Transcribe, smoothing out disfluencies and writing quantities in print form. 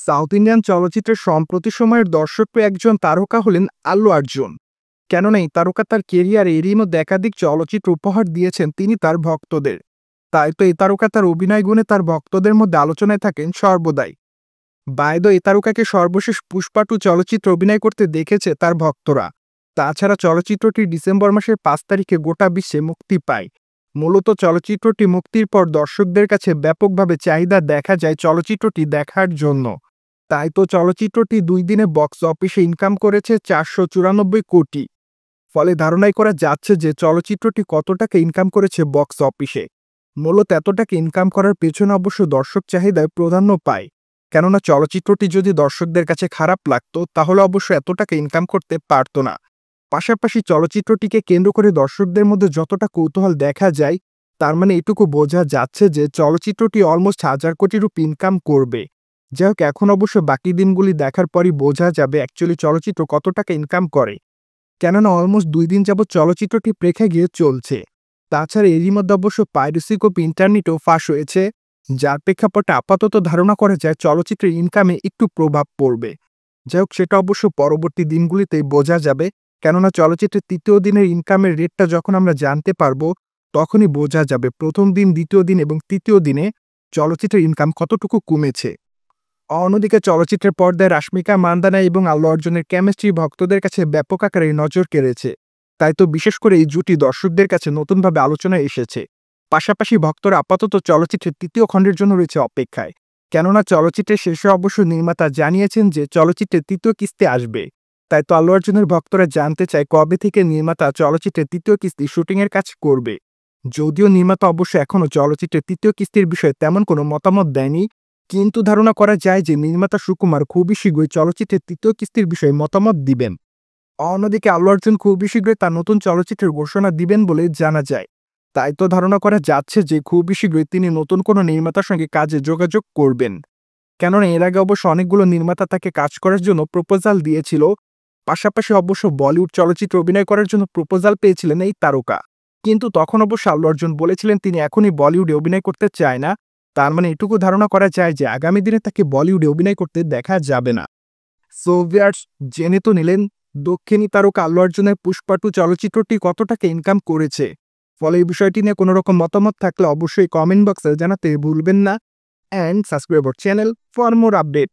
South Indian চলচ্চিত্রের সম্প্রতি সময়ের দর্শকপ্রিয় একজন তারকা হলেন আল্লু অর্জুন। কেননা এই তারকা তার কেরিয়ারে এরই মধ্যে একাধিক চলচ্চিত্র উপহার দিয়েছেন তিনি তার ভক্তদের। তাই তো এই তারকা তার অভিনয় গুণে তার ভক্তদের মধ্যে আলোচনায় থাকেন সর্বদাই। বাই দ্য ওয়ে, এই তারকাকে সর্বশেষ পুষ্পা 2 চলচ্চিত্রে অভিনয় করতে দেখেছে তার ভক্তরা। তাছাড়া চলচ্চিত্রটি ডিসেম্বর মাসের 5 তারিখে গোটা বিশ্বে মুক্তি পায়। মূলত চলচ্চিত্রটি মুক্তির পর দর্শকদের কাছে ব্যাপকভাবে চাহিদা দেখা যায় চলচ্চিত্রটি দেখার জন্য। তাই তো চলচ্চিত্রটি 2 দিনে বক্স অফিসে ইনকাম করেছে 494 কোটি। ফলে ধারণাই করা যাচ্ছে যে চলচ্চিত্রটি কত টাকা ইনকাম করেছে বক্স অফিসে। মূলত এত টাকা ইনকাম করার পেছনে অবশ্য দর্শক চাহিদায় প্রাধান্য পায়। কেননা চলচ্চিত্রটি যদি দর্শকদের কাছে খারাপ লাগতো তাহলে অবশ্য এত টাকা ইনকাম করতে পারতো না। পাশাপাশি চলচ্চিত্রটিকে কেন্দ্র করে দর্শকদের মধ্যে যতটা কৌতূহল দেখা যায়, তার মানে এটুকু বোঝা যাচ্ছে যে চলচ্চিত্রটি অলমোস্ট 1000 কোটি রুপি ইনকাম করবে। যাই হোক, এখন অবশ্য বাকি দিনগুলি দেখার পরই বোঝা যাবে অ্যাকচুয়ালি চলচ্চিত্র কত টাকা ইনকাম করে। কেননা অলমোস্ট 2 দিন যাবৎ চলচ্চিত্রটি প্রেক্ষাগৃহে চলছে। তাছাড়া এরই মধ্যে অবশ্য পাইরেসি কপি ইন্টারনেটেও ফাঁস হয়েছে, যার প্রেক্ষাপটে আপাতত ধারণা করা যায় চলচ্চিত্রের ইনকামে একটু প্রভাব পড়বে। যাই হোক, সেটা অবশ্য পরবর্তী দিনগুলিতেই বোঝা যাবে। কেননা চলচ্চিত্রের 3য় দিনের ইনকামের রেটটা যখন আমরা জানতে পারবো, তখনই বোঝা যাবে প্রথম দিন, 2য় দিন এবং 3য় দিনে চলচ্চিত্রের ইনকাম কতটুকু কমেছে। অন্যদিকে চলচ্চিত্রের পর্দায় রাশমিকা মান্দানা এবং আল্লু অর্জুনের কেমিস্ট্রি ভক্তদের কাছে ব্যাপক আকারে নজর কেড়েছে। তাই তো বিশেষ করে এই জুটি দর্শকদের কাছে নতুনভাবে আলোচনায় এসেছে। পাশাপাশি ভক্তরা আপাতত চলচ্চিত্রের 3য় খণ্ডের জন্য রয়েছে অপেক্ষায়। কেননা চলচ্চিত্রের শেষে অবশ্য নির্মাতা জানিয়েছেন যে চলচ্চিত্রের 3য় কিস্তি আসবে। তাই তো আল্লু অর্জুনের ভক্তরা জানতে চায় কবে থেকে নির্মাতা চলচ্চিত্রের 3য় কিস্তি শুটিংয়ের কাজ করবে। যদিও নির্মাতা অবশ্য এখনও চলচ্চিত্রের 3য় কিস্তির বিষয়ে তেমন কোনো মতামত দেয়নি, কিন্তু ধারণা করা যায় যে নির্মাতা সুকুমার খুবই শীঘ্রই চলচ্চিত্রের 3য় কিস্তির বিষয়ে মতামত দিবেন। অন্যদিকে আল্লু অর্জুন খুবই শীঘ্রই তার নতুন চলচ্চিত্রের ঘোষণা দিবেন বলে জানা যায়। তাই তো ধারণা করা যাচ্ছে যে খুবই শীঘ্রই তিনি নতুন কোনো নির্মাতার সঙ্গে কাজে যোগাযোগ করবেন। কেননা এর আগে অবশ্য অনেকগুলো নির্মাতা তাকে কাজ করার জন্য প্রপোজাল দিয়েছিল। পাশাপাশি অবশ্য বলিউড চলচ্চিত্রে অভিনয় করার জন্য প্রপোজাল পেয়েছিলেন এই তারকা। কিন্তু তখন অবশ্য আল্লু অর্জুন বলেছিলেন তিনি এখনই বলিউডে অভিনয় করতে চায় না। তার মানে এটুকু ধারণা করা যায় যে আগামী দিনে তাকে বলিউডে অভিনয় করতে দেখা যাবে না। সো ভিউয়ার্স, জেনে তো নিলেন দক্ষিণী তারকা আল্লু অর্জুনের পুষ্পা 2 চলচ্চিত্রটি কত টাকা ইনকাম করেছে। ফলে এই বিষয়টি নিয়ে কোনো রকম মতামত থাকলে অবশ্যই কমেন্ট বক্সে জানাতে ভুলবেন না। And subscribe our channel for more update.